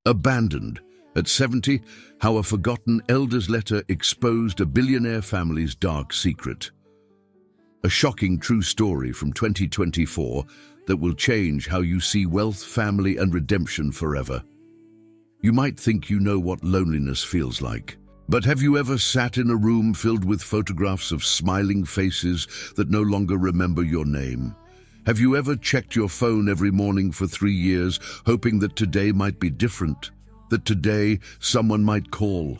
Abandoned. At 70, how a forgotten elder's letter exposed a billionaire family's dark secret. A shocking true story from 2024 that will change how you see wealth, family, and redemption forever. You might think you know what loneliness feels like. But have you ever sat in a room filled with photographs of smiling faces that no longer remember your name? Have you ever checked your phone every morning for 3 years, hoping that today might be different? That today someone might call?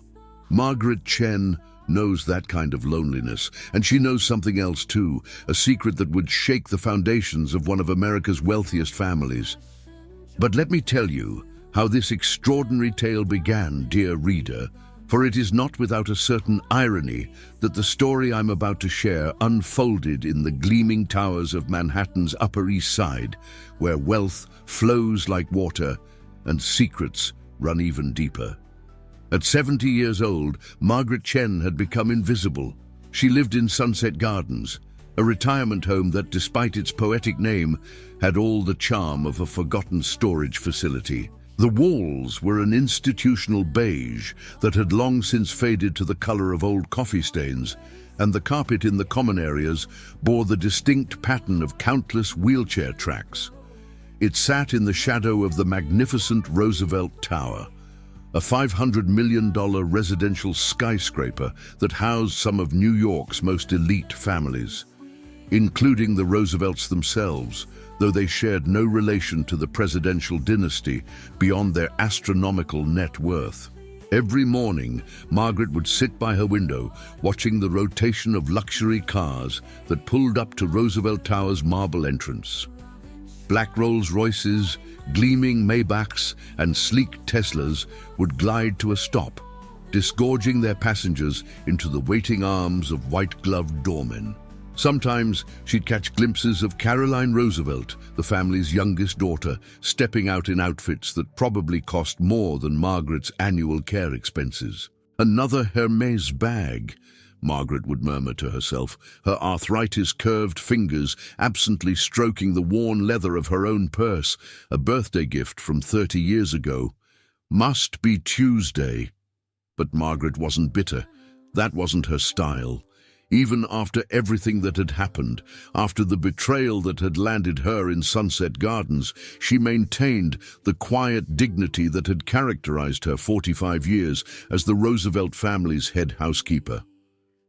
Margaret Chen knows that kind of loneliness, and she knows something else too, a secret that would shake the foundations of one of America's wealthiest families. But let me tell you how this extraordinary tale began, dear reader, for it is not without a certain irony that the story I'm about to share unfolded in the gleaming towers of Manhattan's Upper East Side, where wealth flows like water and secrets run even deeper. At 70 years old, Margaret Chen had become invisible. She lived in Sunset Gardens, a retirement home that, despite its poetic name, had all the charm of a forgotten storage facility. The walls were an institutional beige that had long since faded to the color of old coffee stains, and the carpet in the common areas bore the distinct pattern of countless wheelchair tracks. It sat in the shadow of the magnificent Roosevelt Tower, a $500 million residential skyscraper that housed some of New York's most elite families, including the Roosevelts themselves, though they shared no relation to the presidential dynasty beyond their astronomical net worth. Every morning, Margaret would sit by her window, watching the rotation of luxury cars that pulled up to Roosevelt Tower's marble entrance. Black Rolls-Royces, gleaming Maybachs, and sleek Teslas would glide to a stop, disgorging their passengers into the waiting arms of white-gloved doormen. Sometimes she'd catch glimpses of Caroline Roosevelt, the family's youngest daughter, stepping out in outfits that probably cost more than Margaret's annual care expenses. "Another Hermes bag," Margaret would murmur to herself, her arthritis-curved fingers absently stroking the worn leather of her own purse, a birthday gift from 30 years ago. Must be Tuesday. But Margaret wasn't bitter. That wasn't her style. Even after everything that had happened, after the betrayal that had landed her in Sunset Gardens, she maintained the quiet dignity that had characterized her 45 years as the Roosevelt family's head housekeeper.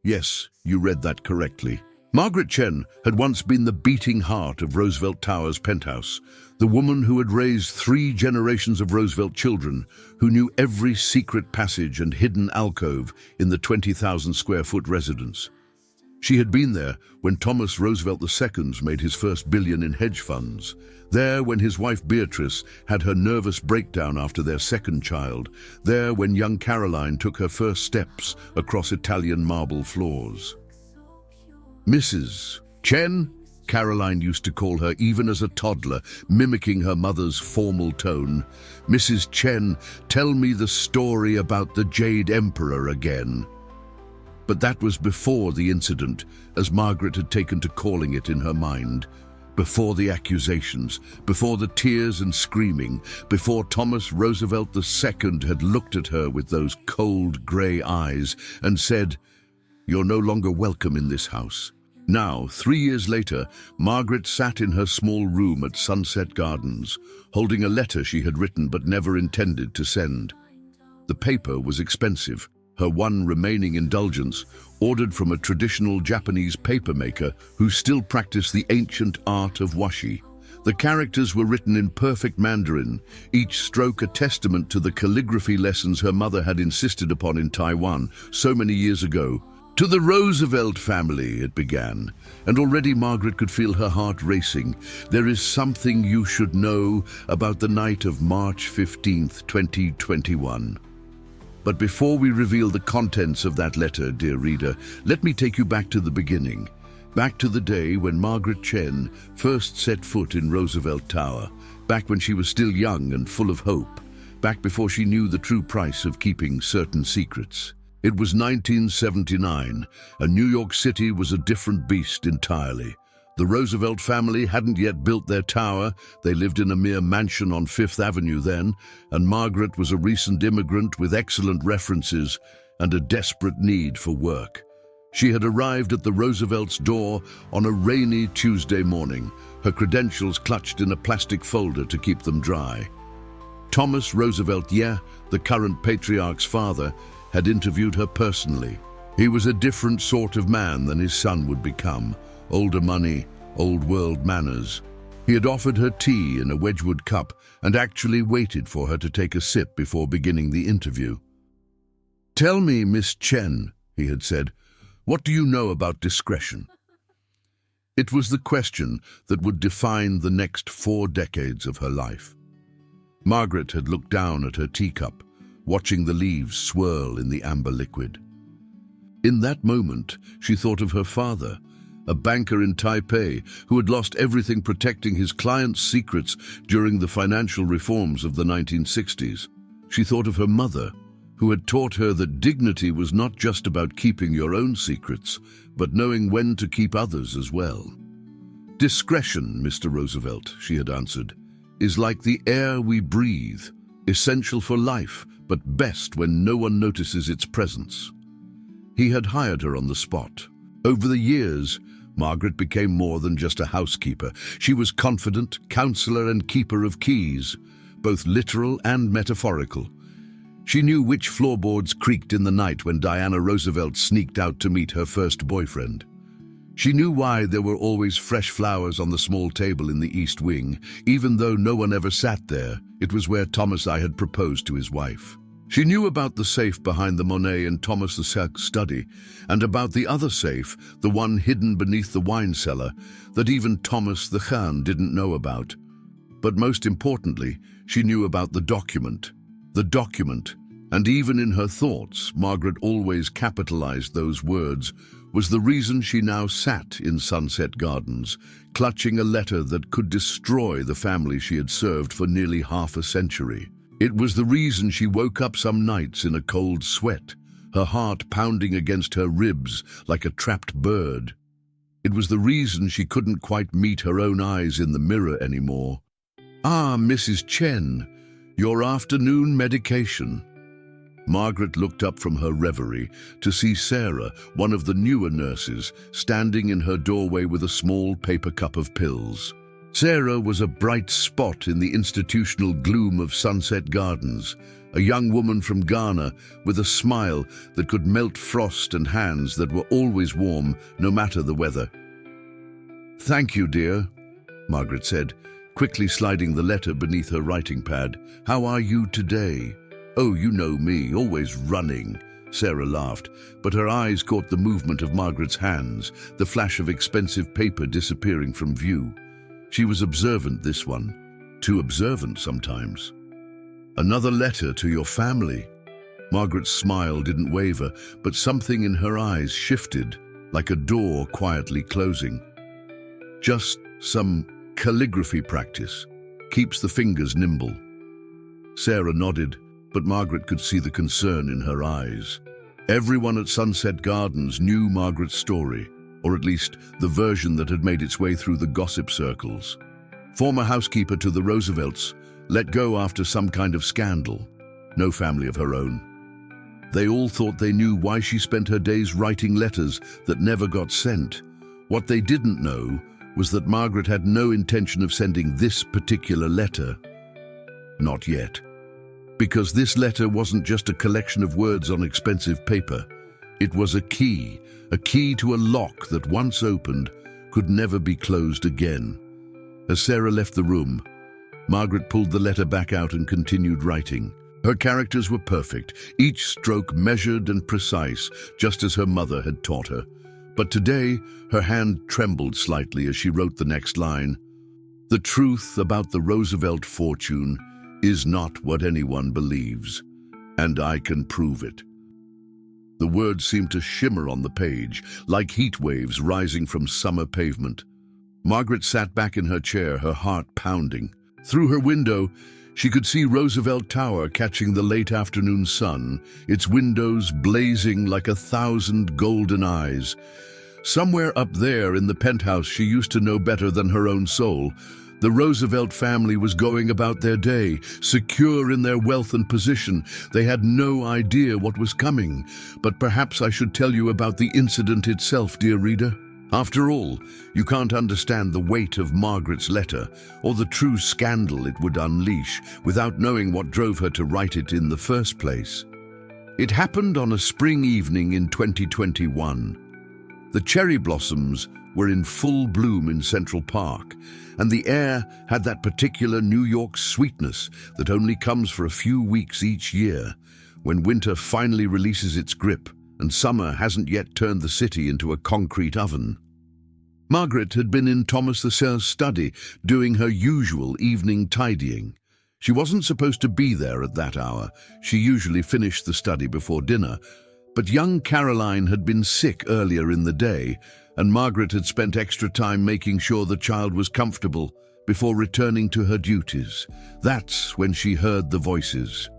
Yes, you read that correctly. Margaret Chen had once been the beating heart of Roosevelt Tower's penthouse, the woman who had raised 3 generations of Roosevelt children, who knew every secret passage and hidden alcove in the 20,000-square-foot residence. She had been there when Thomas Roosevelt II made his first billion in hedge funds, there when his wife Beatrice had her nervous breakdown after their second child, there when young Caroline took her first steps across Italian marble floors. Mrs. Chen, Caroline used to call her even as a toddler, mimicking her mother's formal tone. "Mrs. Chen, tell me the story about the Jade Emperor again." But that was before the incident, as Margaret had taken to calling it in her mind. Before the accusations, before the tears and screaming, before Thomas Roosevelt II had looked at her with those cold grey eyes and said, "You're no longer welcome in this house." Now, 3 years later, Margaret sat in her small room at Sunset Gardens, holding a letter she had written but never intended to send. The paper was expensive. Her one remaining indulgence, ordered from a traditional Japanese papermaker who still practiced the ancient art of washi. The characters were written in perfect Mandarin, each stroke a testament to the calligraphy lessons her mother had insisted upon in Taiwan so many years ago. "To the Roosevelt family," it began, and already Margaret could feel her heart racing. "There is something you should know about the night of March 15th, 2021. But before we reveal the contents of that letter, dear reader, let me take you back to the beginning, back to the day when Margaret Chen first set foot in Roosevelt Tower, back when she was still young and full of hope, back before she knew the true price of keeping certain secrets. It was 1979, and New York City was a different beast entirely. The Roosevelt family hadn't yet built their tower. They lived in a mere mansion on Fifth Avenue then, and Margaret was a recent immigrant with excellent references and a desperate need for work. She had arrived at the Roosevelt's door on a rainy Tuesday morning, her credentials clutched in a plastic folder to keep them dry. Thomas Roosevelt, the current patriarch's father, had interviewed her personally. He was a different sort of man than his son would become. Older money, old-world manners. He had offered her tea in a Wedgwood cup and actually waited for her to take a sip before beginning the interview. "Tell me, Miss Chen," he had said, "what do you know about discretion?" It was the question that would define the next 4 decades of her life. Margaret had looked down at her teacup, watching the leaves swirl in the amber liquid. In that moment, she thought of her father, a banker in Taipei who had lost everything protecting his clients' secrets during the financial reforms of the 1960s. She thought of her mother, who had taught her that dignity was not just about keeping your own secrets, but knowing when to keep others as well. "Discretion, Mr. Roosevelt," she had answered, "is like the air we breathe, essential for life, but best when no one notices its presence." He had hired her on the spot. Over the years, Margaret became more than just a housekeeper. She was confidant, counselor, and keeper of keys, both literal and metaphorical. She knew which floorboards creaked in the night when Diana Roosevelt sneaked out to meet her first boyfriend. She knew why there were always fresh flowers on the small table in the East Wing, even though no one ever sat there. It was where Thomas I had proposed to his wife. She knew about the safe behind the Monet and Thomas the Cirque's study, and about the other safe, the one hidden beneath the wine cellar, that even Thomas the Khan didn't know about. But most importantly, she knew about the document. The document, and even in her thoughts, Margaret always capitalized those words, was the reason she now sat in Sunset Gardens, clutching a letter that could destroy the family she had served for nearly half a century. It was the reason she woke up some nights in a cold sweat, her heart pounding against her ribs like a trapped bird. It was the reason she couldn't quite meet her own eyes in the mirror anymore. "Ah, Mrs. Chen, your afternoon medication." Margaret looked up from her reverie to see Sarah, one of the newer nurses, standing in her doorway with a small paper cup of pills. Sarah was a bright spot in the institutional gloom of Sunset Gardens, a young woman from Ghana with a smile that could melt frost and hands that were always warm, no matter the weather. "Thank you, dear," Margaret said, quickly sliding the letter beneath her writing pad. "How are you today?" "Oh, you know me, always running," Sarah laughed, but her eyes caught the movement of Margaret's hands, the flash of expensive paper disappearing from view. She was observant, this one. Too observant sometimes. "Another letter to your family." Margaret's smile didn't waver, but something in her eyes shifted, like a door quietly closing. "Just some calligraphy practice. Keeps the fingers nimble." Sarah nodded, but Margaret could see the concern in her eyes. Everyone at Sunset Gardens knew Margaret's story, or at least the version that had made its way through the gossip circles. Former housekeeper to the Roosevelts, let go after some kind of scandal. No family of her own. They all thought they knew why she spent her days writing letters that never got sent. What they didn't know was that Margaret had no intention of sending this particular letter. Not yet. Because this letter wasn't just a collection of words on expensive paper. It was a key to a lock that once opened could never be closed again. As Sarah left the room, Margaret pulled the letter back out and continued writing. Her characters were perfect, each stroke measured and precise, just as her mother had taught her. But today, her hand trembled slightly as she wrote the next line. "The truth about the Roosevelt fortune is not what anyone believes, and I can prove it." The words seemed to shimmer on the page, like heat waves rising from summer pavement. Margaret sat back in her chair, her heart pounding. Through her window, she could see Roosevelt Tower catching the late afternoon sun, its windows blazing like 1,000 golden eyes. Somewhere up there in the penthouse she used to know better than her own soul, the Roosevelt family was going about their day, secure in their wealth and position. They had no idea what was coming. But perhaps I should tell you about the incident itself, dear reader. After all, you can't understand the weight of Margaret's letter or the true scandal it would unleash without knowing what drove her to write it in the first place. It happened on a spring evening in 2021. The cherry blossoms were in full bloom in Central Park, and the air had that particular New York sweetness that only comes for a few weeks each year, when winter finally releases its grip and summer hasn't yet turned the city into a concrete oven. Margaret had been in Thomas Lasselle's study doing her usual evening tidying. She wasn't supposed to be there at that hour. She usually finished the study before dinner. But young Caroline had been sick earlier in the day, and Margaret had spent extra time making sure the child was comfortable before returning to her duties. That's when she heard the voices.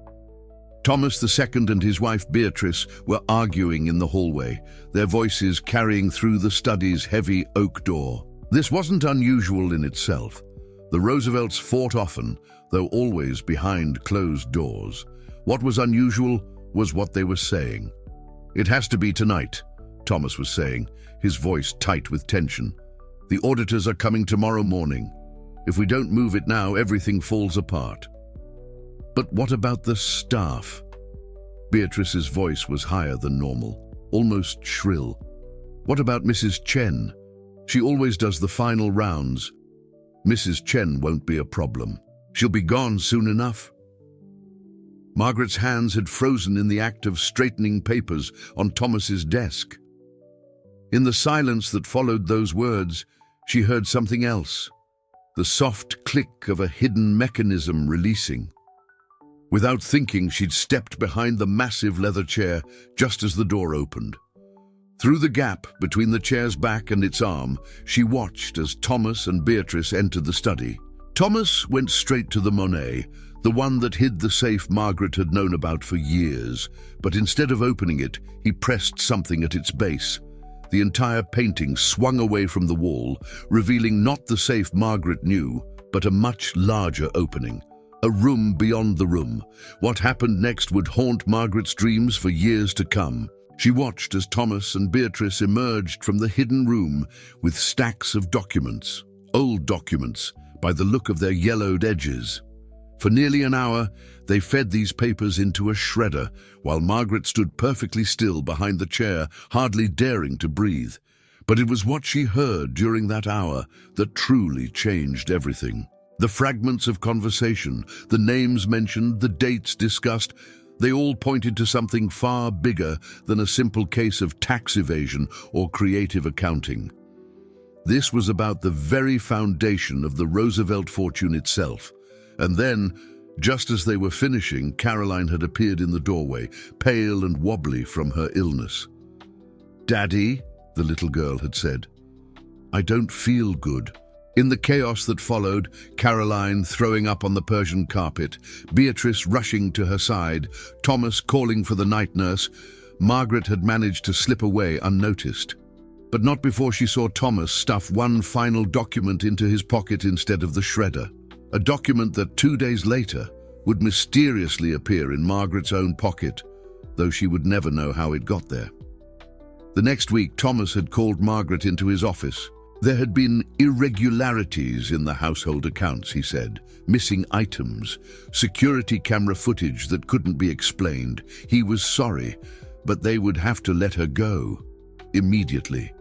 Thomas II and his wife Beatrice were arguing in the hallway, their voices carrying through the study's heavy oak door. This wasn't unusual in itself. The Roosevelts fought often, though always behind closed doors. What was unusual was what they were saying. "It has to be tonight," Thomas was saying, his voice tight with tension. "The auditors are coming tomorrow morning. If we don't move it now, everything falls apart." "But what about the staff?" Beatrice's voice was higher than normal, almost shrill. "What about Mrs. Chen? She always does the final rounds." "Mrs. Chen won't be a problem. She'll be gone soon enough." Margaret's hands had frozen in the act of straightening papers on Thomas's desk. In the silence that followed those words, she heard something else, the soft click of a hidden mechanism releasing. Without thinking, she'd stepped behind the massive leather chair just as the door opened. Through the gap between the chair's back and its arm, she watched as Thomas and Beatrice entered the study. Thomas went straight to the Monet, the one that hid the safe Margaret had known about for years, but instead of opening it, he pressed something at its base. The entire painting swung away from the wall, revealing not the safe Margaret knew, but a much larger opening. A room beyond the room. What happened next would haunt Margaret's dreams for years to come. She watched as Thomas and Beatrice emerged from the hidden room with stacks of documents, old documents, by the look of their yellowed edges. For nearly an hour, they fed these papers into a shredder, while Margaret stood perfectly still behind the chair, hardly daring to breathe. But it was what she heard during that hour that truly changed everything. The fragments of conversation, the names mentioned, the dates discussed, they all pointed to something far bigger than a simple case of tax evasion or creative accounting. This was about the very foundation of the Roosevelt fortune itself. And then, just as they were finishing, Caroline had appeared in the doorway, pale and wobbly from her illness. "Daddy," the little girl had said, "I don't feel good." In the chaos that followed, Caroline throwing up on the Persian carpet, Beatrice rushing to her side, Thomas calling for the night nurse, Margaret had managed to slip away unnoticed. But not before she saw Thomas stuff one final document into his pocket instead of the shredder. A document that 2 days later would mysteriously appear in Margaret's own pocket, though she would never know how it got there. The next week, Thomas had called Margaret into his office. There had been irregularities in the household accounts, he said, missing items, security camera footage that couldn't be explained. He was sorry, but they would have to let her go immediately.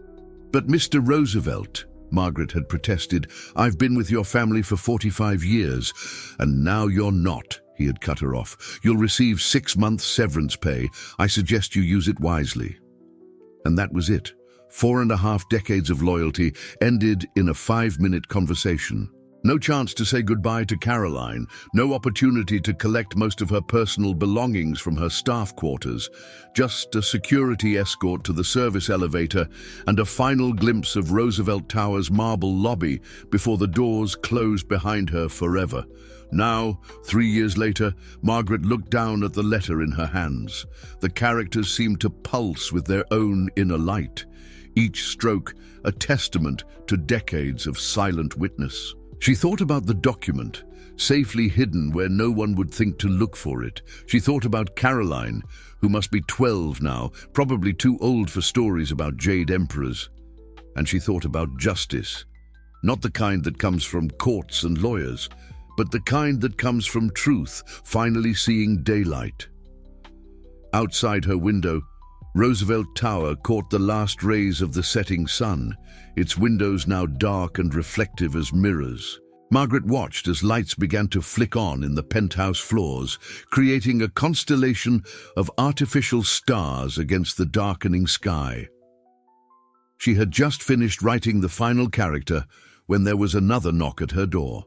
"But Mr. Roosevelt," Margaret had protested, "I've been with your family for 45 years, and now you're not," he had cut her off. "You'll receive 6 months severance pay. I suggest you use it wisely." And that was it. 4.5 decades of loyalty ended in a 5-minute conversation. No chance to say goodbye to Caroline, no opportunity to collect most of her personal belongings from her staff quarters, just a security escort to the service elevator and a final glimpse of Roosevelt Tower's marble lobby before the doors closed behind her forever. Now, 3 years later, Margaret looked down at the letter in her hands. The characters seemed to pulse with their own inner light. each stroke a testament to decades of silent witness. She thought about the document, safely hidden where no one would think to look for it. She thought about Caroline, who must be 12 now, probably too old for stories about jade emperors. And she thought about justice, not the kind that comes from courts and lawyers, but the kind that comes from truth finally seeing daylight. Outside her window, Roosevelt Tower caught the last rays of the setting sun, its windows now dark and reflective as mirrors. Margaret watched as lights began to flick on in the penthouse floors, creating a constellation of artificial stars against the darkening sky. She had just finished writing the final character when there was another knock at her door.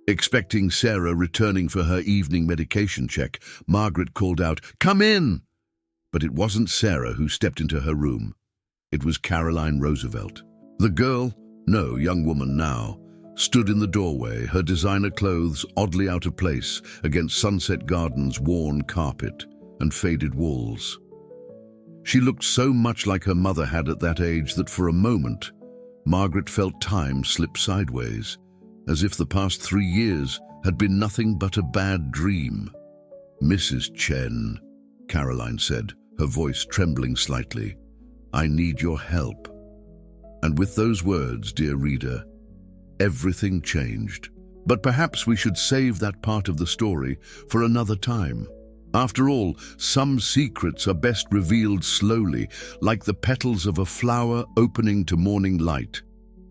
Expecting Sarah returning for her evening medication check, Margaret called out, "Come in!" But it wasn't Sarah who stepped into her room. It was Caroline Roosevelt. The girl, no, young woman now, stood in the doorway, her designer clothes oddly out of place against Sunset Gardens' worn carpet and faded walls. She looked so much like her mother had at that age that for a moment, Margaret felt time slip sideways, as if the past 3 years had been nothing but a bad dream. "Mrs. Chen," Caroline said, her voice trembling slightly, "I need your help." And with those words, dear reader, everything changed. But perhaps we should save that part of the story for another time. After all, some secrets are best revealed slowly, like the petals of a flower opening to morning light.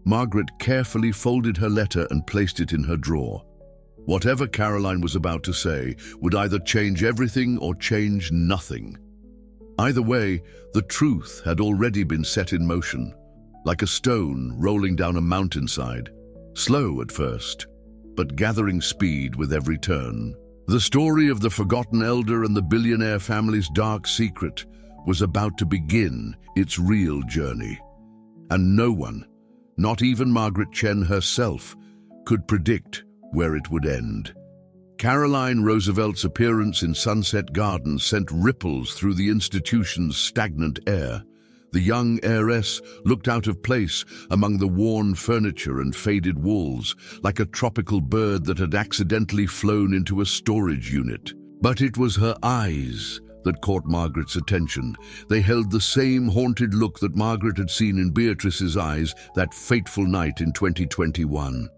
Margaret carefully folded her letter and placed it in her drawer. Whatever Caroline was about to say would either change everything or change nothing. Either way, the truth had already been set in motion, like a stone rolling down a mountainside, slow at first, but gathering speed with every turn. The story of the forgotten elder and the billionaire family's dark secret was about to begin its real journey. And no one, not even Margaret Chen herself, could predict where it would end. Caroline Roosevelt's appearance in Sunset Gardens sent ripples through the institution's stagnant air. The young heiress looked out of place among the worn furniture and faded walls, like a tropical bird that had accidentally flown into a storage unit. But it was her eyes that caught Margaret's attention. They held the same haunted look that Margaret had seen in Beatrice's eyes that fateful night in 2021.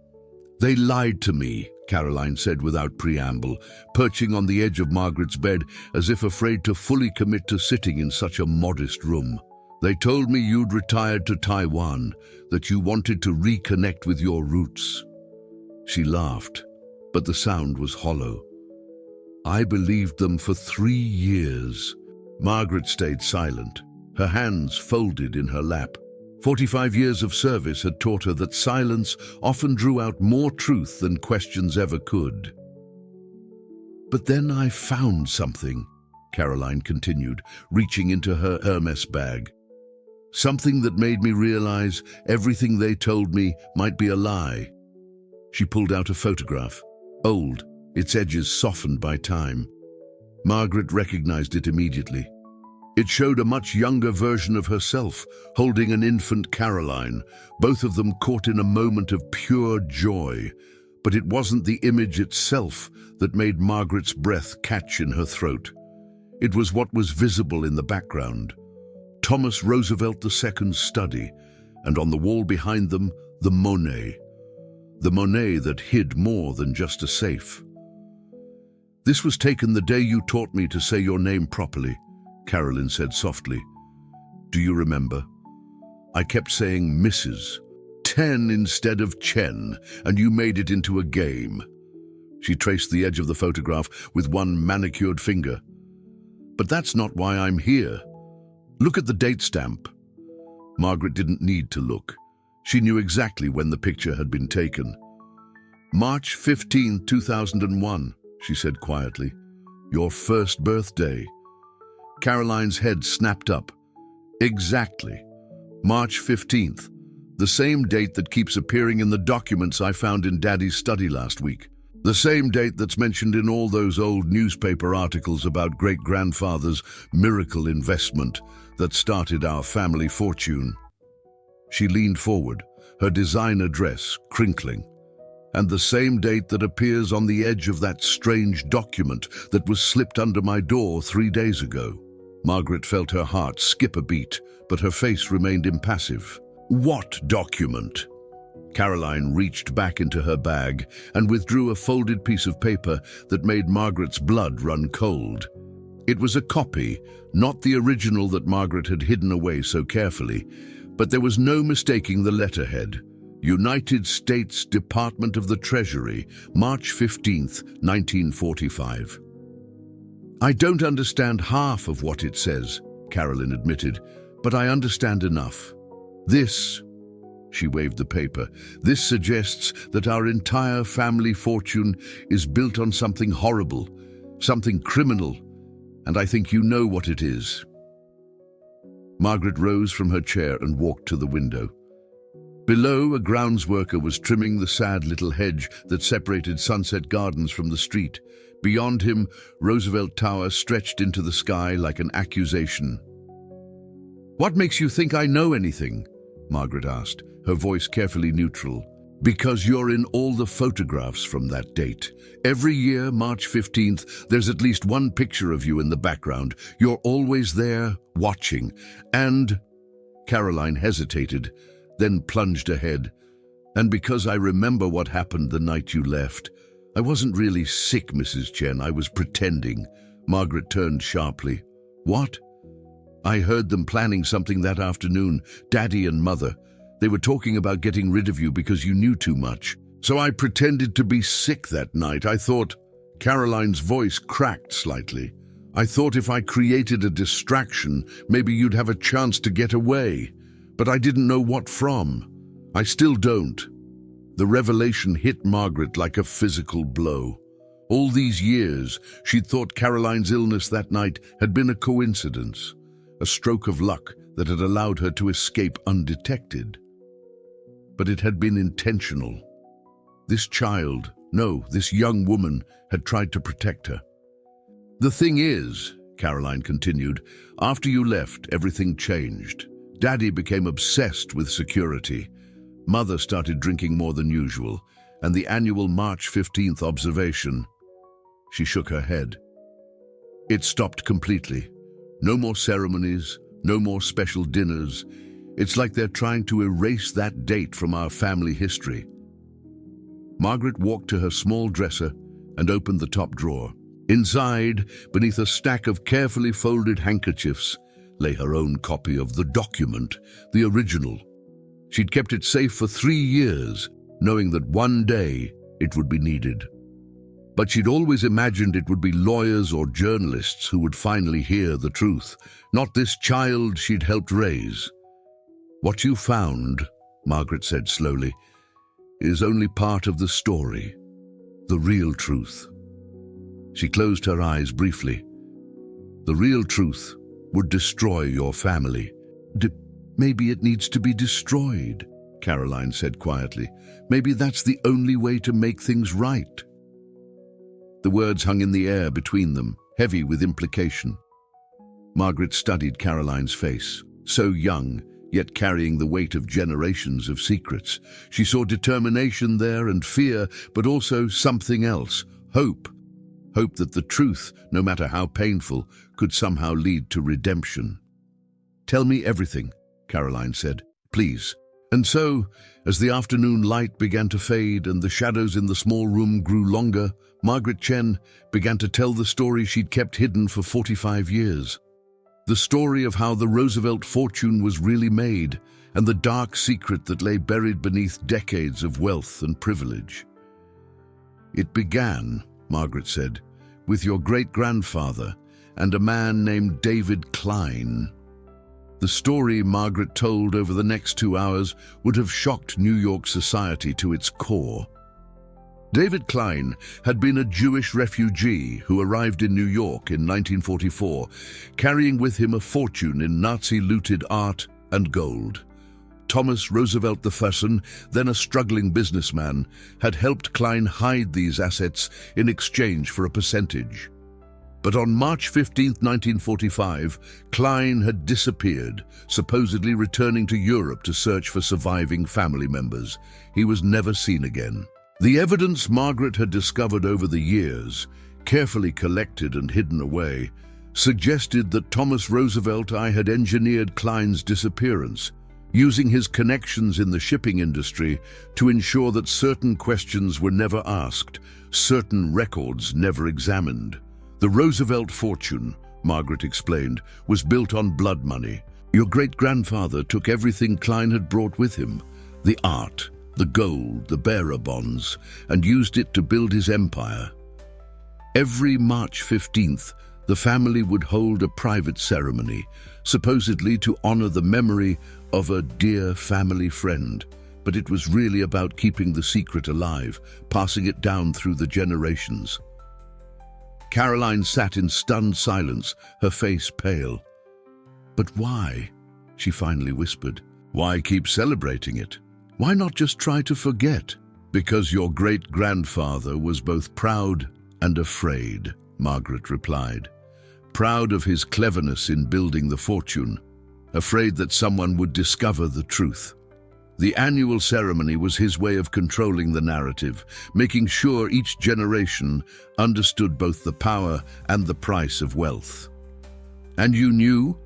"They lied to me," Caroline said without preamble, perching on the edge of Margaret's bed as if afraid to fully commit to sitting in such a modest room. "They told me you'd retired to Taiwan, that you wanted to reconnect with your roots." She laughed, but the sound was hollow. "I believed them for 3 years." Margaret stayed silent, her hands folded in her lap. 45 years of service had taught her that silence often drew out more truth than questions ever could. "But then I found something," Caroline continued, reaching into her Hermes bag. "Something that made me realize everything they told me might be a lie." She pulled out a photograph, old, its edges softened by time. Margaret recognized it immediately. It showed a much younger version of herself, holding an infant Caroline, both of them caught in a moment of pure joy. But it wasn't the image itself that made Margaret's breath catch in her throat. It was what was visible in the background. Thomas Roosevelt II's study, and on the wall behind them, the Monet. The Monet that hid more than just a safe. "This was taken the day you taught me to say your name properly," Carolyn said softly. "Do you remember? I kept saying Mrs. 10 instead of Chen, and you made it into a game." She traced the edge of the photograph with one manicured finger. "But that's not why I'm here. Look at the date stamp." Margaret didn't need to look. She knew exactly when the picture had been taken. "March 15, 2001, she said quietly. "Your first birthday." Caroline's head snapped up. "Exactly. March 15th. The same date that keeps appearing in the documents I found in Daddy's study last week." The same date that's mentioned in all those old newspaper articles about great-grandfather's miracle investment that started our family fortune. She leaned forward, her designer dress crinkling. And the same date that appears on the edge of that strange document that was slipped under my door 3 days ago. Margaret felt her heart skip a beat, but her face remained impassive. What document? Caroline reached back into her bag and withdrew a folded piece of paper that made Margaret's blood run cold. It was a copy, not the original that Margaret had hidden away so carefully, but there was no mistaking the letterhead. United States Department of the Treasury, March 15th, 1945. I don't understand half of what it says, Caroline admitted, but I understand enough. This, she waved the paper, this suggests that our entire family fortune is built on something horrible, something criminal, and I think you know what it is. Margaret rose from her chair and walked to the window. Below, a grounds worker was trimming the sad little hedge that separated Sunset Gardens from the street. Beyond him, Roosevelt Tower stretched into the sky like an accusation. "What makes you think I know anything?" Margaret asked, her voice carefully neutral. "Because you're in all the photographs from that date. Every year, March 15th, there's at least one picture of you in the background. You're always there, watching. And..." Caroline hesitated, then plunged ahead. "And because I remember what happened the night you left. I wasn't really sick, Mrs. Chen, I was pretending." Margaret turned sharply. "What?" "I heard them planning something that afternoon, Daddy and Mother. They were talking about getting rid of you because you knew too much. So I pretended to be sick that night. I thought..." Caroline's voice cracked slightly. "I thought if I created a distraction, maybe you'd have a chance to get away. But I didn't know what from. I still don't." The revelation hit Margaret like a physical blow. All these years, she'd thought Caroline's illness that night had been a coincidence, a stroke of luck that had allowed her to escape undetected. But it had been intentional. This child, no, this young woman, had tried to protect her. "The thing is," Caroline continued, "after you left, everything changed. Daddy became obsessed with security. Mother started drinking more than usual, and the annual March 15th observation..." She shook her head. "It stopped completely. No more ceremonies, no more special dinners. It's like they're trying to erase that date from our family history." Margaret walked to her small dresser and opened the top drawer. Inside, beneath a stack of carefully folded handkerchiefs, lay her own copy of the document, the original. She'd kept it safe for 3 years, knowing that one day it would be needed. But she'd always imagined it would be lawyers or journalists who would finally hear the truth, not this child she'd helped raise. "What you found," Margaret said slowly, "is only part of the story, the real truth." She closed her eyes briefly. "The real truth would destroy your family." Maybe it needs to be destroyed," Caroline said quietly. "Maybe that's the only way to make things right." The words hung in the air between them, heavy with implication. Margaret studied Caroline's face, so young, yet carrying the weight of generations of secrets. She saw determination there and fear, but also something else, hope. Hope that the truth, no matter how painful, could somehow lead to redemption. "Tell me everything," Caroline said, "please." And so, as the afternoon light began to fade and the shadows in the small room grew longer, Margaret Chen began to tell the story she'd kept hidden for 45 years. The story of how the Roosevelt fortune was really made and the dark secret that lay buried beneath decades of wealth and privilege. "It began," Margaret said, "with your great-grandfather and a man named David Klein." The story Margaret told over the next 2 hours would have shocked New York society to its core. David Klein had been a Jewish refugee who arrived in New York in 1944, carrying with him a fortune in Nazi-looted art and gold. Thomas Roosevelt II, then a struggling businessman, had helped Klein hide these assets in exchange for a percentage. But on March 15, 1945, Klein had disappeared, supposedly returning to Europe to search for surviving family members. He was never seen again. The evidence Margaret had discovered over the years, carefully collected and hidden away, suggested that Thomas Roosevelt I had engineered Klein's disappearance, using his connections in the shipping industry to ensure that certain questions were never asked, certain records never examined. The Roosevelt fortune, Margaret explained, was built on blood money. Your great-grandfather took everything Klein had brought with him, the art, the gold, the bearer bonds, and used it to build his empire. Every March 15th, the family would hold a private ceremony, supposedly to honor the memory of a dear family friend. But it was really about keeping the secret alive, passing it down through the generations. Caroline sat in stunned silence, her face pale. "But why?" she finally whispered. "Why keep celebrating it? Why not just try to forget?" "Because your great-grandfather was both proud and afraid," Margaret replied. "Proud of his cleverness in building the fortune, afraid that someone would discover the truth. The annual ceremony was his way of controlling the narrative, making sure each generation understood both the power and the price of wealth." "And you knew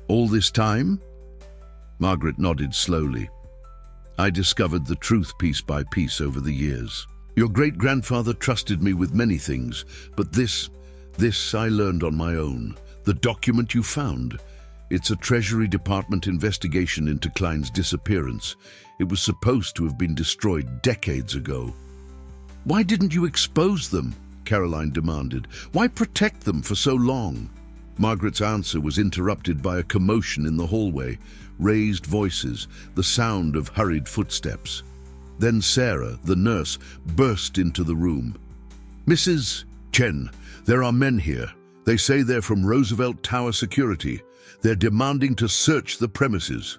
all this time?" Margaret nodded slowly. "I discovered the truth piece by piece over the years. Your great-grandfather trusted me with many things, but this I learned on my own. The document you found, it's a Treasury Department investigation into Klein's disappearance. It was supposed to have been destroyed decades ago." "Why didn't you expose them?" Caroline demanded. "Why protect them for so long?" Margaret's answer was interrupted by a commotion in the hallway, raised voices, the sound of hurried footsteps. Then Sarah, the nurse, burst into the room. "Mrs. Chen, there are men here. They say they're from Roosevelt Tower Security. They're demanding to search the premises."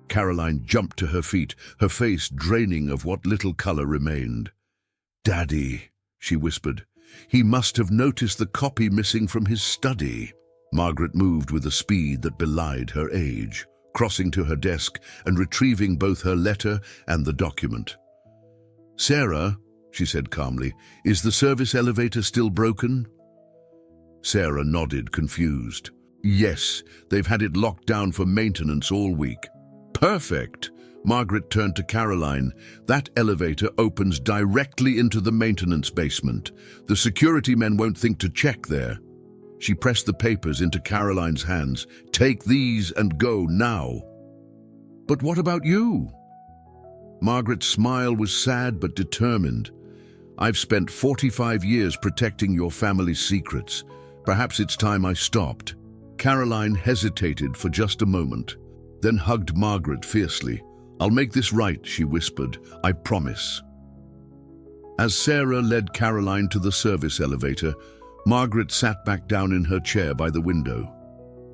Caroline jumped to her feet, her face draining of what little color remained. "Daddy," she whispered. "He must have noticed the copy missing from his study." Margaret moved with a speed that belied her age, crossing to her desk and retrieving both her letter and the document. "Sarah," she said calmly, "is the service elevator still broken?" Sarah nodded, confused. "Yes, they've had it locked down for maintenance all week." "Perfect!" Margaret turned to Caroline. "That elevator opens directly into the maintenance basement. The security men won't think to check there." She pressed the papers into Caroline's hands. "Take these and go now." "But what about you?" Margaret's smile was sad but determined. "I've spent 45 years protecting your family's secrets. Perhaps it's time I stopped." Caroline hesitated for just a moment, then hugged Margaret fiercely. "I'll make this right," she whispered. "I promise." As Sarah led Caroline to the service elevator, Margaret sat back down in her chair by the window.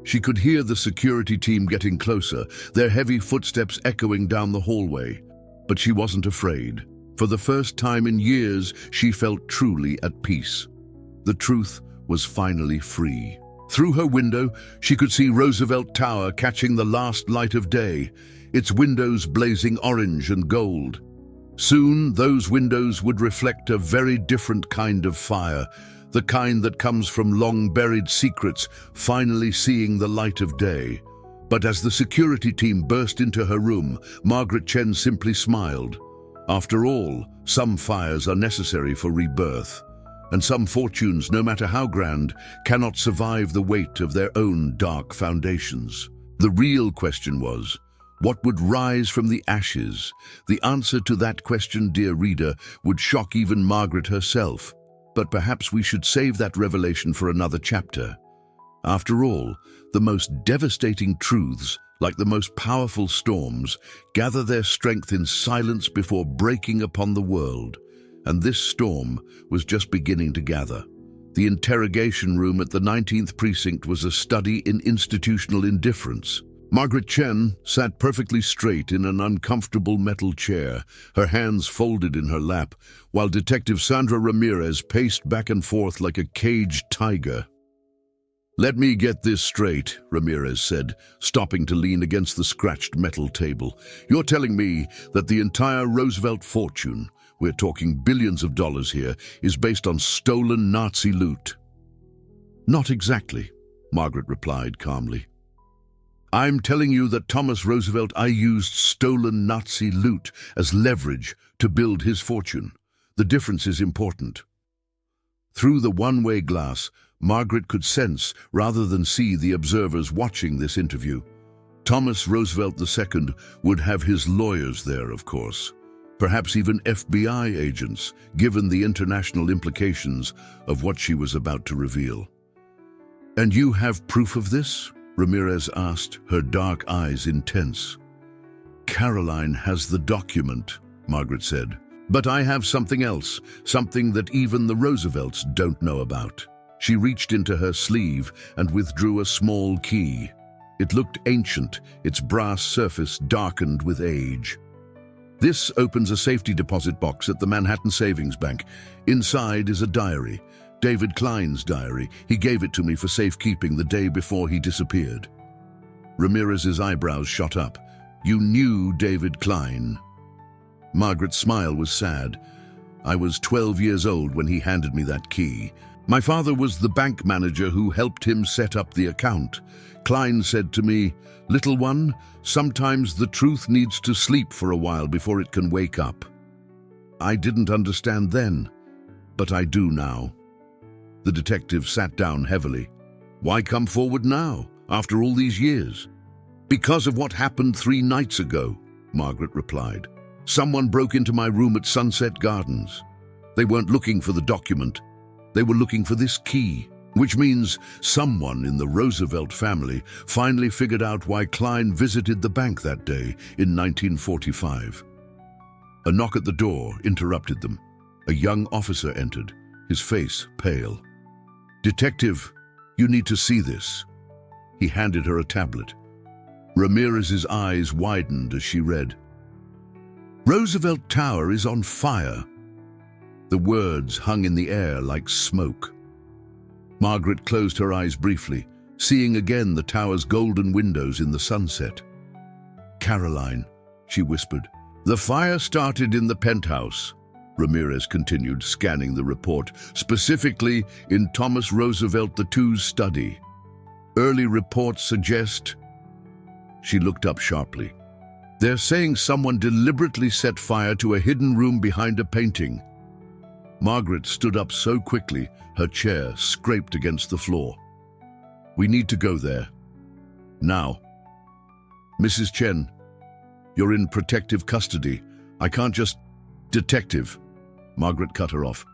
She could hear the security team getting closer, their heavy footsteps echoing down the hallway. But she wasn't afraid. For the first time in years, she felt truly at peace. The truth was finally free. Through her window, she could see Roosevelt Tower catching the last light of day, its windows blazing orange and gold. Soon, those windows would reflect a very different kind of fire, the kind that comes from long-buried secrets finally seeing the light of day. But as the security team burst into her room, Margaret Chen simply smiled. After all, some fires are necessary for rebirth, and some fortunes, no matter how grand, cannot survive the weight of their own dark foundations. The real question was, what would rise from the ashes? The answer to that question, dear reader, would shock even Margaret herself. But perhaps we should save that revelation for another chapter. After all, the most devastating truths, like the most powerful storms, gather their strength in silence before breaking upon the world. And this storm was just beginning to gather. The interrogation room at the 19th Precinct was a study in institutional indifference. Margaret Chen sat perfectly straight in an uncomfortable metal chair, her hands folded in her lap, while Detective Sandra Ramirez paced back and forth like a caged tiger. "Let me get this straight," Ramirez said, stopping to lean against the scratched metal table. "You're telling me that the entire Roosevelt fortune, we're talking billions of dollars here, is based on stolen Nazi loot?" "Not exactly," Margaret replied calmly. "I'm telling you that Thomas Roosevelt used stolen Nazi loot as leverage to build his fortune. The difference is important." Through the one-way glass, Margaret could sense, rather than see, the observers watching this interview. Thomas Roosevelt II would have his lawyers there, of course. Perhaps even FBI agents, given the international implications of what she was about to reveal. "And you have proof of this?" Ramirez asked, her dark eyes intense. "Caroline has the document," Margaret said. "But I have something else, something that even the Roosevelts don't know about." She reached into her sleeve and withdrew a small key. It looked ancient, its brass surface darkened with age. "This opens a safety deposit box at the Manhattan Savings Bank. Inside is a diary. David Klein's diary. He gave it to me for safekeeping the day before he disappeared." Ramirez's eyebrows shot up. "You knew David Klein?" Margaret's smile was sad. "I was 12 years old when he handed me that key. My father was the bank manager who helped him set up the account. Klein said to me, 'Little one, sometimes the truth needs to sleep for a while before it can wake up.' I didn't understand then, but I do now." The detective sat down heavily. "Why come forward now, after all these years?" "Because of what happened 3 nights ago," Margaret replied. "Someone broke into my room at Sunset Gardens. They weren't looking for the document. They were looking for this key, which means someone in the Roosevelt family finally figured out why Klein visited the bank that day in 1945. A knock at the door interrupted them. A young officer entered, his face pale. "Detective, you need to see this." He handed her a tablet. Ramirez's eyes widened as she read. "Roosevelt Tower is on fire." The words hung in the air like smoke. Margaret closed her eyes briefly, seeing again the tower's golden windows in the sunset. "Caroline," she whispered. "The fire started in the penthouse," Ramirez continued, scanning the report, "specifically in Thomas Roosevelt II's study. Early reports suggest—" She looked up sharply. "They're saying someone deliberately set fire to a hidden room behind a painting." Margaret stood up so quickly, her chair scraped against the floor. "We need to go there. Now." "Mrs. Chen, you're in protective custody. I can't just—" "Detective," Margaret cut her off.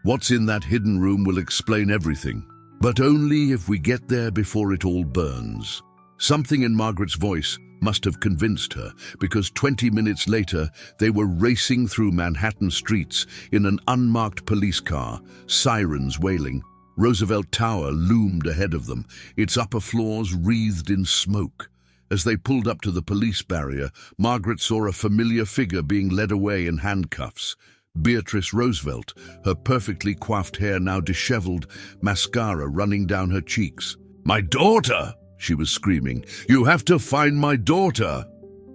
"What's in that hidden room will explain everything, but only if we get there before it all burns." Something in Margaret's voice must have convinced her, because 20 minutes later they were racing through Manhattan streets in an unmarked police car, sirens wailing. Roosevelt Tower loomed ahead of them, its upper floors wreathed in smoke. As they pulled up to the police barrier, Margaret saw a familiar figure being led away in handcuffs. Beatrice Roosevelt, her perfectly coiffed hair now disheveled, mascara running down her cheeks. "My daughter!" she was screaming. "You have to find my daughter!"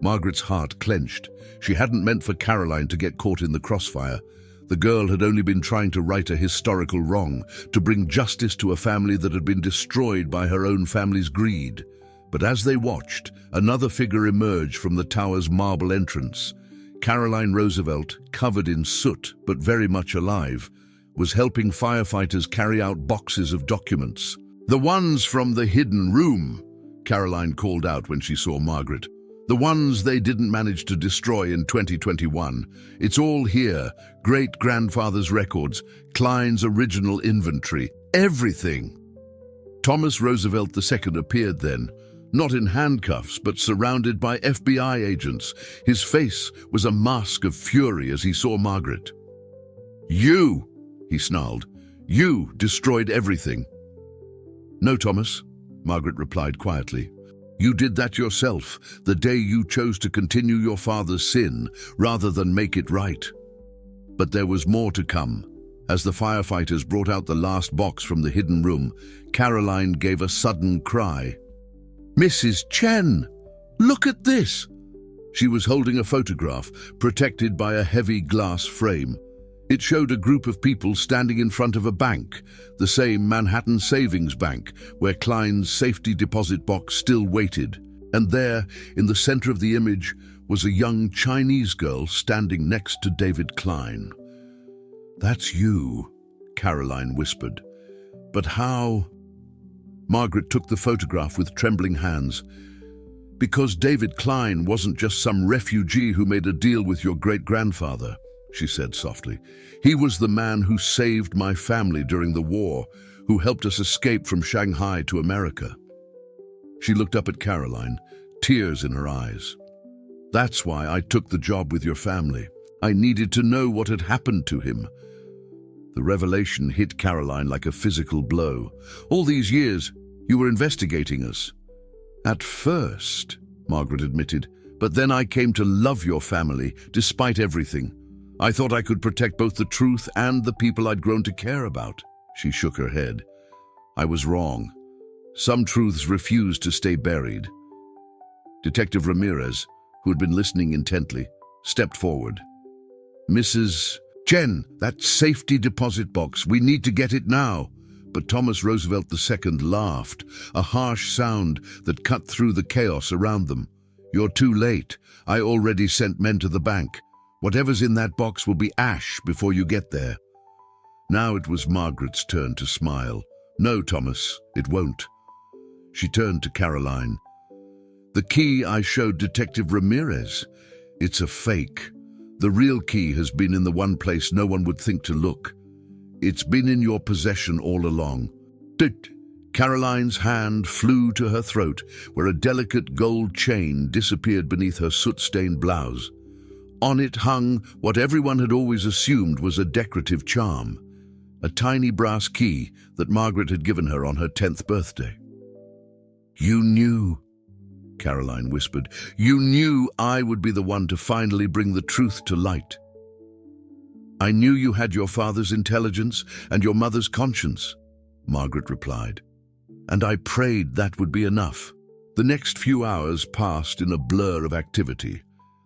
Margaret's heart clenched. She hadn't meant for Caroline to get caught in the crossfire. The girl had only been trying to right a historical wrong, to bring justice to a family that had been destroyed by her own family's greed. But as they watched, another figure emerged from the tower's marble entrance. Caroline Roosevelt, covered in soot but very much alive, was helping firefighters carry out boxes of documents. "The ones from the hidden room," Caroline called out when she saw Margaret. "The ones they didn't manage to destroy in 2021. It's all here. Great-grandfather's records, Klein's original inventory, everything." Thomas Roosevelt II appeared then, not in handcuffs but surrounded by FBI agents. His face was a mask of fury as he saw Margaret. "You," he snarled, "you destroyed everything." "No, Thomas," Margaret replied quietly. You did that yourself, the day you chose to continue your father's sin rather than make it right. But there was more to come. As the firefighters brought out the last box from the hidden room, Caroline gave a sudden cry. "Mrs. Chen, look at this!" She was holding a photograph, protected by a heavy glass frame. It showed a group of people standing in front of a bank, the same Manhattan Savings Bank, where Klein's safety deposit box still waited. And there, in the center of the image, was a young Chinese girl standing next to David Klein. "That's you," Caroline whispered. "But how?" Margaret took the photograph with trembling hands. "Because David Klein wasn't just some refugee who made a deal with your great-grandfather," she said softly. "He was the man who saved my family during the war, who helped us escape from Shanghai to America." She looked up at Caroline, tears in her eyes. "That's why I took the job with your family. I needed to know what had happened to him." The revelation hit Caroline like a physical blow. "All these years, you were investigating us." "At first," Margaret admitted, "but then I came to love your family, despite everything. I thought I could protect both the truth and the people I'd grown to care about." She shook her head. "I was wrong. Some truths refused to stay buried." Detective Ramirez, who had been listening intently, stepped forward. "Mrs. Chen, that safety deposit box, we need to get it now." But Thomas Roosevelt II laughed, a harsh sound that cut through the chaos around them. "You're too late. I already sent men to the bank. Whatever's in that box will be ash before you get there." Now it was Margaret's turn to smile. "No, Thomas, it won't." She turned to Caroline. "The key I showed Detective Ramirez. It's a fake. The real key has been in the one place no one would think to look. It's been in your possession all along." Caroline's hand flew to her throat, where a delicate gold chain disappeared beneath her soot-stained blouse. On it hung what everyone had always assumed was a decorative charm, a tiny brass key that Margaret had given her on her 10th birthday. "You knew," Caroline whispered. "You knew I would be the one to finally bring the truth to light." "I knew you had your father's intelligence and your mother's conscience," Margaret replied. "And I prayed that would be enough." The next few hours passed in a blur of activity.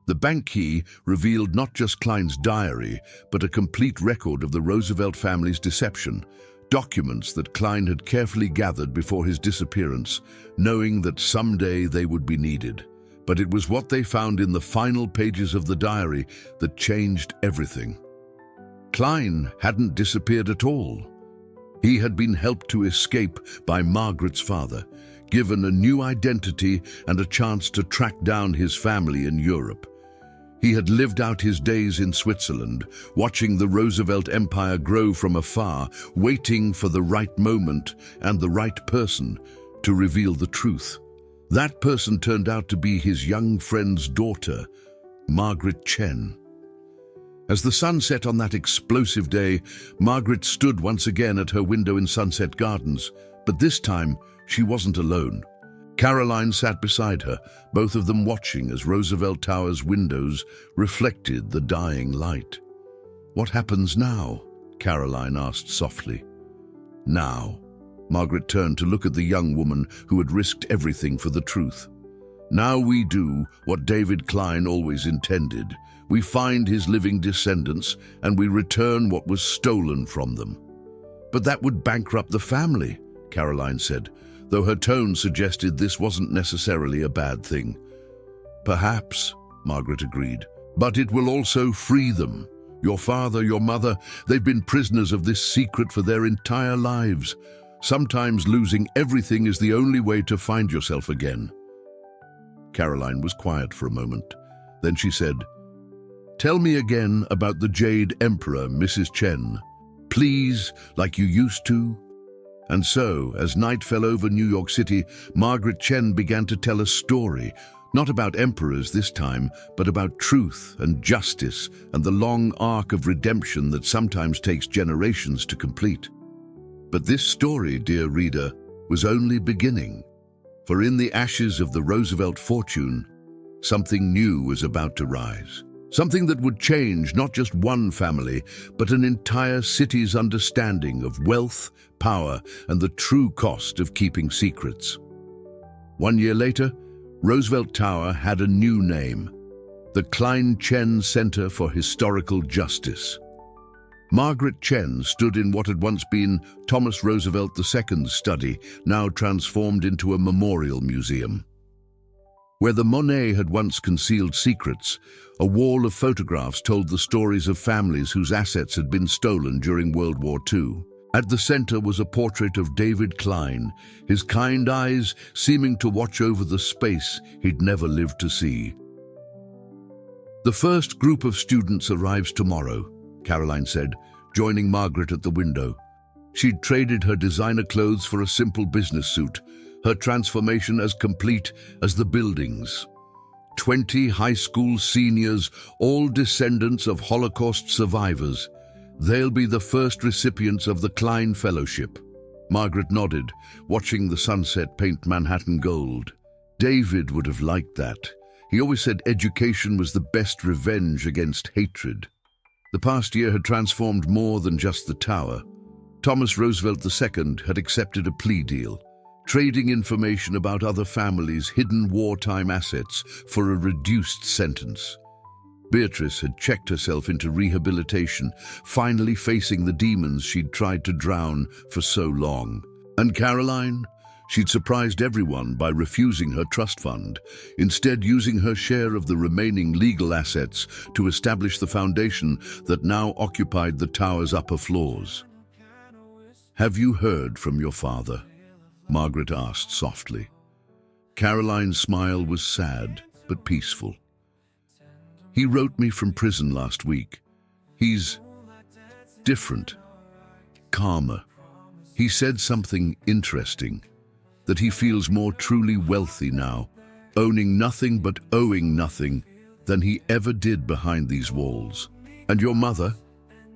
The bank key revealed not just Klein's diary, but a complete record of the Roosevelt family's deception, documents that Klein had carefully gathered before his disappearance, knowing that someday they would be needed. But it was what they found in the final pages of the diary that changed everything. Klein hadn't disappeared at all. He had been helped to escape by Margaret's father, given a new identity and a chance to track down his family in Europe. He had lived out his days in Switzerland, watching the Roosevelt Empire grow from afar, waiting for the right moment and the right person to reveal the truth. That person turned out to be his young friend's daughter, Margaret Chen. As the sun set on that explosive day, Margaret stood once again at her window in Sunset Gardens, but this time she wasn't alone. Caroline sat beside her, both of them watching as Roosevelt Tower's windows reflected the dying light. "What happens now?" Caroline asked softly. "Now." Margaret turned to look at the young woman who had risked everything for the truth. "Now we do what David Klein always intended. We find his living descendants and we return what was stolen from them." "But that would bankrupt the family," Caroline said, though her tone suggested this wasn't necessarily a bad thing. "Perhaps," Margaret agreed, "but it will also free them. Your father, your mother, they've been prisoners of this secret for their entire lives. Sometimes losing everything is the only way to find yourself again." Caroline was quiet for a moment. Then she said, "Tell me again about the Jade Emperor, Mrs. Chen. Please, like you used to." And so, as night fell over New York City, Margaret Chen began to tell a story, not about emperors this time, but about truth and justice and the long arc of redemption that sometimes takes generations to complete. But this story, dear reader, was only beginning. For in the ashes of the Roosevelt fortune, something new was about to rise. Something that would change not just one family, but an entire city's understanding of wealth, power, and the true cost of keeping secrets. 1 year later, Roosevelt Tower had a new name, the Klein Chen Center for Historical Justice. Margaret Chen stood in what had once been Thomas Roosevelt II's study, now transformed into a memorial museum. Where the Monet had once concealed secrets, a wall of photographs told the stories of families whose assets had been stolen during World War II. At the center was a portrait of David Klein, his kind eyes seeming to watch over the space he'd never lived to see. "The first group of students arrives tomorrow," Caroline said, joining Margaret at the window. She'd traded her designer clothes for a simple business suit, her transformation as complete as the buildings. 20 high school seniors, all descendants of Holocaust survivors. They'll be the first recipients of the Klein Fellowship. Margaret nodded, watching the sunset paint Manhattan gold. David would have liked that. He always said education was the best revenge against hatred. The past year had transformed more than just the tower. Thomas Roosevelt II had accepted a plea deal, trading information about other families' hidden wartime assets for a reduced sentence. Beatrice had checked herself into rehabilitation, finally facing the demons she'd tried to drown for so long. And Caroline? She'd surprised everyone by refusing her trust fund, instead using her share of the remaining legal assets to establish the foundation that now occupied the tower's upper floors. "Have you heard from your father?" Margaret asked softly. Caroline's smile was sad but peaceful. "He wrote me from prison last week. He's different, calmer. He said something interesting, that he feels more truly wealthy now, owning nothing but owing nothing, than he ever did behind these walls. And your mother?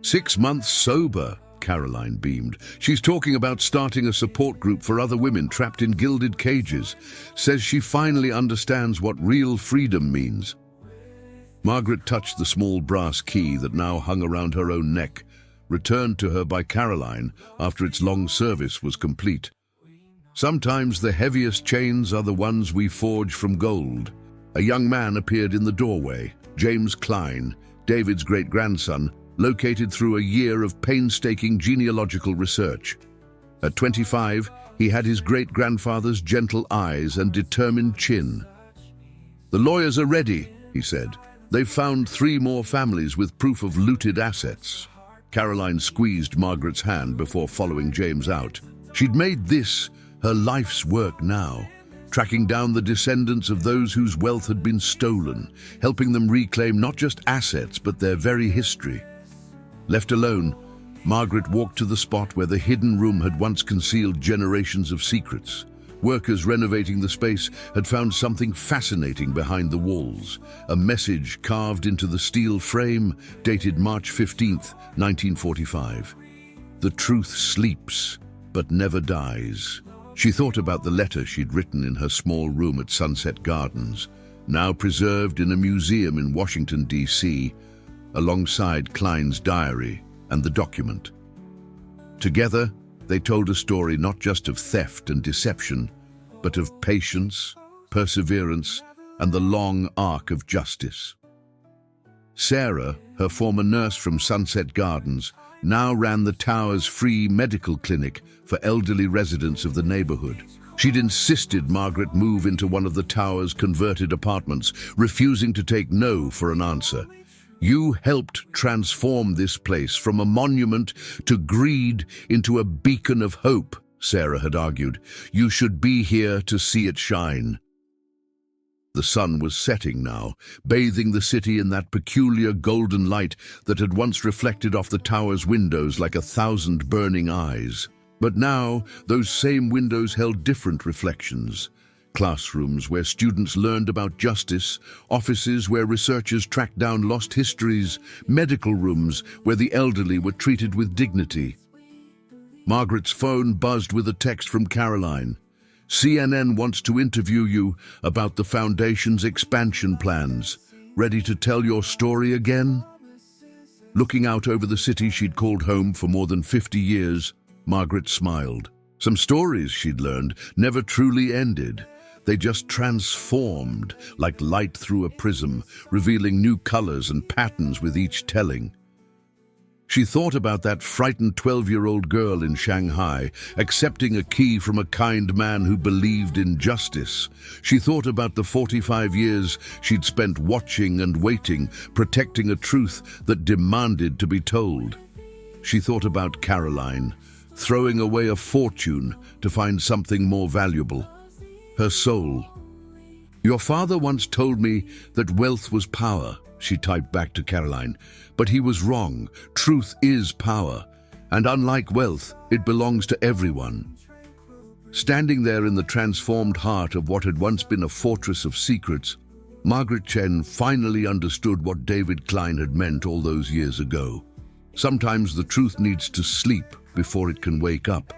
6 months sober," Caroline beamed. "She's talking about starting a support group for other women trapped in gilded cages. Says she finally understands what real freedom means." Margaret touched the small brass key that now hung around her own neck, returned to her by Caroline after its long service was complete. "Sometimes the heaviest chains are the ones we forge from gold." A young man appeared in the doorway, James Klein, David's great-grandson, located through a year of painstaking genealogical research. At 25, he had his great-grandfather's gentle eyes and determined chin. "The lawyers are ready," he said. "They've found 3 more families with proof of looted assets." Caroline squeezed Margaret's hand before following James out. She'd made this her life's work now, tracking down the descendants of those whose wealth had been stolen, helping them reclaim not just assets but their very history. Left alone, Margaret walked to the spot where the hidden room had once concealed generations of secrets. Workers renovating the space had found something fascinating behind the walls, a message carved into the steel frame dated March 15th, 1945. "The truth sleeps, but never dies." She thought about the letter she'd written in her small room at Sunset Gardens, now preserved in a museum in Washington, D.C., alongside Klein's diary and the document. Together, they told a story not just of theft and deception, but of patience, perseverance, and the long arc of justice. Sarah, her former nurse from Sunset Gardens, now ran the tower's free medical clinic for elderly residents of the neighborhood. She'd insisted Margaret move into one of the tower's converted apartments, refusing to take no for an answer. "You helped transform this place from a monument to greed into a beacon of hope," Sarah had argued. "You should be here to see it shine." The sun was setting now, bathing the city in that peculiar golden light that had once reflected off the tower's windows like 1,000 burning eyes. But now, those same windows held different reflections. Classrooms where students learned about justice, offices where researchers tracked down lost histories, medical rooms where the elderly were treated with dignity. Margaret's phone buzzed with a text from Caroline. CNN wants to interview you about the Foundation's expansion plans. Ready to tell your story again? Looking out over the city she'd called home for more than 50 years, Margaret smiled. Some stories she'd learned never truly ended. They just transformed, like light through a prism, revealing new colors and patterns with each telling. She thought about that frightened 12-year-old girl in Shanghai, accepting a key from a kind man who believed in justice. She thought about the 45 years she'd spent watching and waiting, protecting a truth that demanded to be told. She thought about Caroline, throwing away a fortune to find something more valuable: her soul. "Your father once told me that wealth was power," she typed back to Caroline. "But he was wrong. Truth is power. And unlike wealth, it belongs to everyone." Standing there in the transformed heart of what had once been a fortress of secrets, Margaret Chen finally understood what David Klein had meant all those years ago. Sometimes the truth needs to sleep before it can wake up.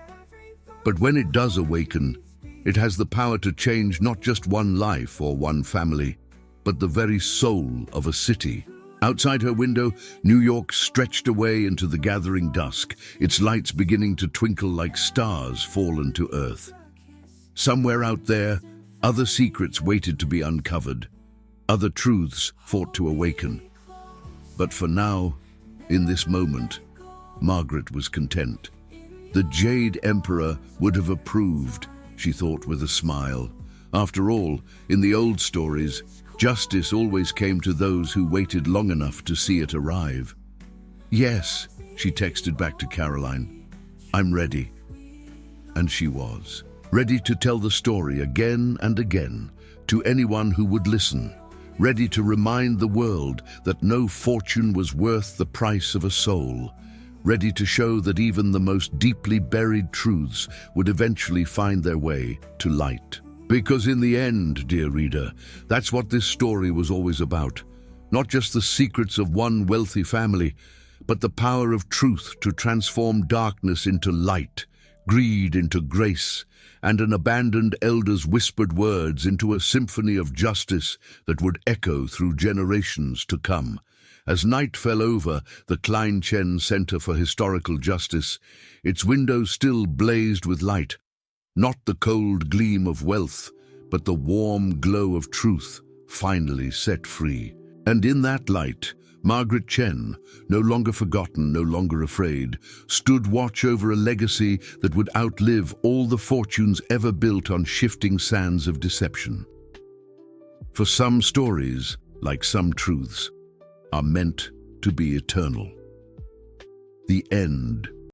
But when it does awaken, it has the power to change not just one life or one family, but the very soul of a city. Outside her window, New York stretched away into the gathering dusk, its lights beginning to twinkle like stars fallen to earth. Somewhere out there, other secrets waited to be uncovered. Other truths fought to awaken. But for now, in this moment, Margaret was content. The Jade Emperor would have approved, she thought with a smile. After all, in the old stories, justice always came to those who waited long enough to see it arrive. "Yes," she texted back to Caroline, "I'm ready." And she was, ready to tell the story again and again to anyone who would listen, ready to remind the world that no fortune was worth the price of a soul, ready to show that even the most deeply buried truths would eventually find their way to light. Because in the end, dear reader, that's what this story was always about. Not just the secrets of one wealthy family, but the power of truth to transform darkness into light, greed into grace, and an abandoned elder's whispered words into a symphony of justice that would echo through generations to come. As night fell over the Klein Chen Center for Historical Justice, its windows still blazed with light. Not the cold gleam of wealth, but the warm glow of truth, finally set free. And in that light, Margaret Chen, no longer forgotten, no longer afraid, stood watch over a legacy that would outlive all the fortunes ever built on shifting sands of deception. For some stories, like some truths, are meant to be eternal. The end.